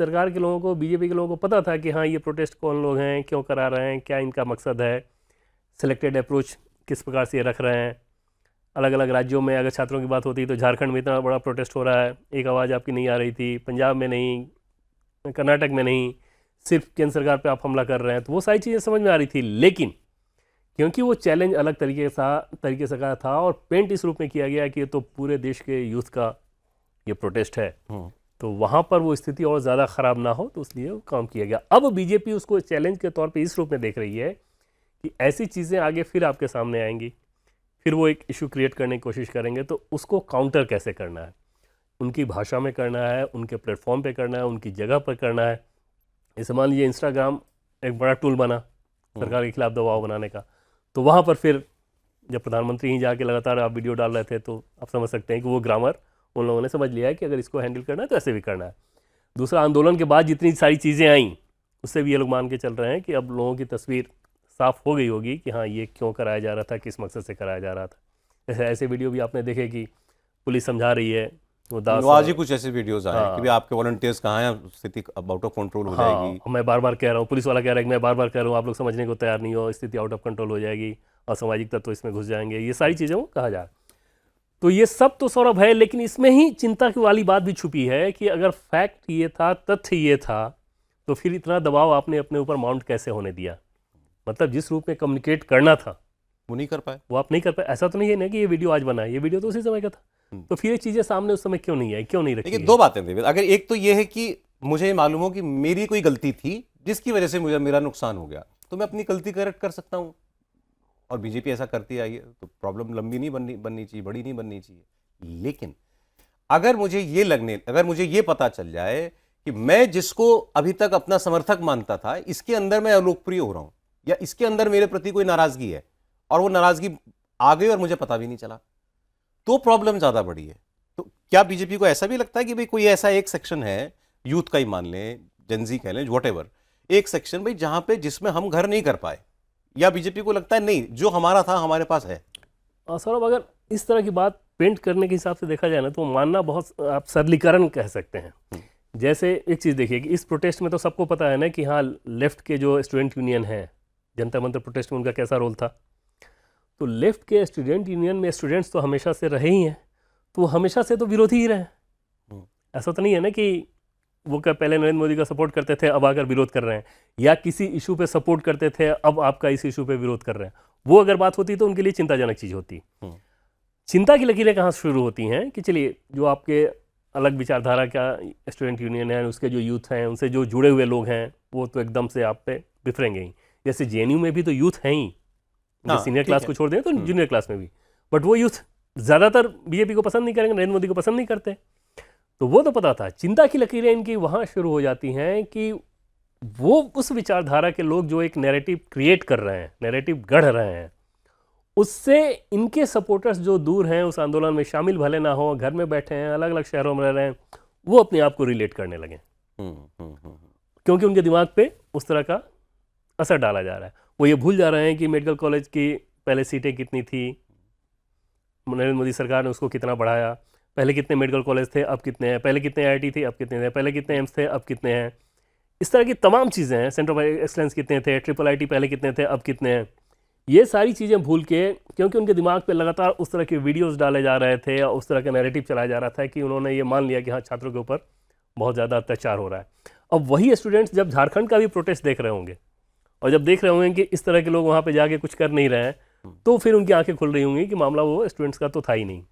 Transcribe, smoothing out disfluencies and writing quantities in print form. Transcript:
सरकार के लोगों को, बीजेपी के लोगों को पता था कि हाँ ये प्रोटेस्ट कौन लोग हैं, क्यों करा रहे हैं, क्या इनका मकसद है, सिलेक्टेड अप्रोच किस प्रकार से ये रख रहे हैं। अलग अलग राज्यों में अगर छात्रों की बात होती है तो झारखंड में इतना बड़ा प्रोटेस्ट हो रहा है, एक आवाज़ आपकी नहीं आ रही थी, पंजाब में नहीं, कर्नाटक में नहीं, सिर्फ केंद्र सरकार पे आप हमला कर रहे हैं, तो वो सारी चीज़ें समझ में आ रही थी। लेकिन क्योंकि वो चैलेंज अलग तरीके से का था और पेंट इस रूप में किया गया कि ये तो पूरे देश के यूथ का ये प्रोटेस्ट है, तो वहाँ पर वो स्थिति और ज़्यादा ख़राब ना हो, तो इसलिए वो काम किया गया। अब बीजेपी उसको चैलेंज के तौर पे इस रूप में देख रही है कि ऐसी चीज़ें आगे फिर आपके सामने आएंगी, फिर वो एक इशू क्रिएट करने की कोशिश करेंगे, तो उसको काउंटर कैसे करना है, उनकी भाषा में करना है, उनके प्लेटफॉर्म पे करना है, उनकी जगह पर करना है। जैसे मान लीजिए इंस्टाग्राम एक बड़ा टूल बना सरकार के खिलाफ दबाव बनाने का, तो वहाँ पर फिर जब प्रधानमंत्री ही जाके लगातार आप वीडियो डाल रहे थे, तो आप समझ सकते हैं कि वो ग्रामर उन लोगों ने समझ लिया है कि अगर इसको हैंडल करना है तो ऐसे भी करना है। दूसरा, आंदोलन के बाद जितनी सारी चीज़ें आईं उससे भी ये लोग मान के चल रहे हैं कि अब लोगों की तस्वीर साफ हो गई होगी कि हाँ ये क्यों कराया जा रहा था, किस मकसद से कराया जा रहा था। जैसे ऐसे वीडियो भी आपने देखे कि पुलिस समझा रही है, वो दास, आज ही कुछ ऐसे वीडियोस आए कि भाई आपके वॉलंटियर्स कहाँ हैं, स्थिति आउट ऑफ कंट्रोल हो जाएगी। मैं बार बार कह रहा हूँ, पुलिस वाला कह रहा है कि मैं बार बार कह रहा हूँ, आप लोग समझने को तैयार नहीं हो, स्थिति आउट ऑफ कंट्रोल हो जाएगी, असामाजिक तत्व इसमें घुस जाएंगे, ये सारी चीज़ें वो कहा जा रहा है। तो ये सब तो सौरभ है, लेकिन इसमें ही चिंता की वाली बात भी छुपी है कि अगर फैक्ट ये था, तथ्य ये था, तो फिर इतना दबाव आपने अपने ऊपर माउंट कैसे होने दिया। मतलब जिस रूप में कम्युनिकेट करना था वो नहीं कर पाए, वो आप नहीं कर पाए। ऐसा तो नहीं है ना कि ये वीडियो आज बना है, ये वीडियो तो उसी समय का था, तो फिर ये चीज़ें सामने उस समय क्यों नहीं आई, क्यों नहीं रखी? देखिए, दो बातें थी। अगर एक तो ये है कि मुझे मालूम हो कि मेरी कोई गलती थी जिसकी वजह से मुझे मेरा नुकसान हो गया, तो मैं अपनी गलती करेक्ट कर सकता हूँ, और बीजेपी ऐसा करती आई है, तो प्रॉब्लम लंबी नहीं बननी चाहिए, बड़ी नहीं बननी चाहिए। लेकिन अगर मुझे ये पता चल जाए कि मैं जिसको अभी तक अपना समर्थक मानता था, इसके अंदर मैं अलोकप्रिय हो रहा हूं, या इसके अंदर मेरे प्रति कोई नाराजगी है, और वो नाराजगी आ गई और मुझे पता भी नहीं चला, तो प्रॉब्लम ज्यादा बड़ी है। तो क्या बीजेपी को ऐसा भी लगता है कि भाई कोई ऐसा एक सेक्शन है, यूथ का ही मान लें, जेनजी कह लें, व्हाटएवर, एक सेक्शन भाई जहां पे जिसमें हम घर नहीं कर पाए, या बीजेपी को लगता है नहीं जो हमारा था हमारे पास है? सौरभ, अगर इस तरह की बात पेंट करने के हिसाब से देखा जाए ना, तो मानना बहुत आप सरलीकरण कह सकते हैं। जैसे एक चीज़ देखिए कि इस प्रोटेस्ट में तो सबको पता है ना कि हाँ लेफ्ट के जो स्टूडेंट यूनियन है, जनता मंत्र प्रोटेस्ट में उनका कैसा रोल था। तो लेफ्ट के स्टूडेंट यूनियन में स्टूडेंट्स तो हमेशा से रहे ही हैं, तो वो हमेशा से तो विरोधी ही रहे। ऐसा तो नहीं है ना कि वो क्या पहले नरेंद्र मोदी का सपोर्ट करते थे अब आकर विरोध कर रहे हैं, या किसी इशू पे सपोर्ट करते थे अब आपका इस इशू पे विरोध कर रहे हैं। वो अगर बात होती तो उनके लिए चिंताजनक चीज़ होती। चिंता की लकीरें कहाँ शुरू होती हैं कि चलिए जो आपके अलग विचारधारा का स्टूडेंट यूनियन है, उसके जो यूथ हैं, उनसे जो जुड़े हुए लोग हैं, वो तो एकदम से आप पे बिफरेंगे ही। जैसे जेएनयू में भी तो यूथ हैं ही, सीनियर क्लास को छोड़ दें तो जूनियर क्लास में भी, बट वो यूथ ज़्यादातर बीजेपी को पसंद नहीं करेंगे, नरेंद्र मोदी को पसंद नहीं करते। तो वो तो पता था। चिंता की लकीरें इनकी वहाँ शुरू हो जाती हैं कि वो उस विचारधारा के लोग जो एक नैरेटिव क्रिएट कर रहे हैं, नैरेटिव गढ़ रहे हैं, उससे इनके सपोर्टर्स जो दूर हैं, उस आंदोलन में शामिल भले ना हो, घर में बैठे हैं, अलग अलग शहरों में रह रहे हैं, वो अपने आप को रिलेट करने लगे, क्योंकि उनके दिमाग पे उस तरह का असर डाला जा रहा है। वो ये भूल जा रहे हैं कि मेडिकल कॉलेज की पहले सीटें कितनी थी, नरेंद्र मोदी सरकार ने उसको कितना बढ़ाया, पहले कितने मेडिकल कॉलेज थे अब कितने हैं, पहले कितने आईआईटी थे अब कितने थे, पहले कितने एम्स थे अब कितने हैं, इस तरह की तमाम चीज़ें हैं। सेंटर ऑफ एक्सलेंस कितने थे, ट्रिपल आईटी पहले कितने थे अब कितने हैं, ये सारी चीज़ें भूल के, क्योंकि उनके दिमाग पे लगातार उस तरह के वीडियोस डाले जा रहे थे या उस तरह का नैरेटिव चलाया जा रहा था कि उन्होंने ये मान लिया कि हाँ छात्रों के ऊपर बहुत ज़्यादा अत्याचार हो रहा है। अब वही स्टूडेंट्स जब झारखंड का भी प्रोटेस्ट देख रहे होंगे और जब देख रहे होंगे कि इस तरह के लोग वहाँ पर जाके कुछ कर नहीं रहे हैं, तो फिर उनकी आंखें खुल रही होंगी कि मामला वो स्टूडेंट्स का तो था ही नहीं,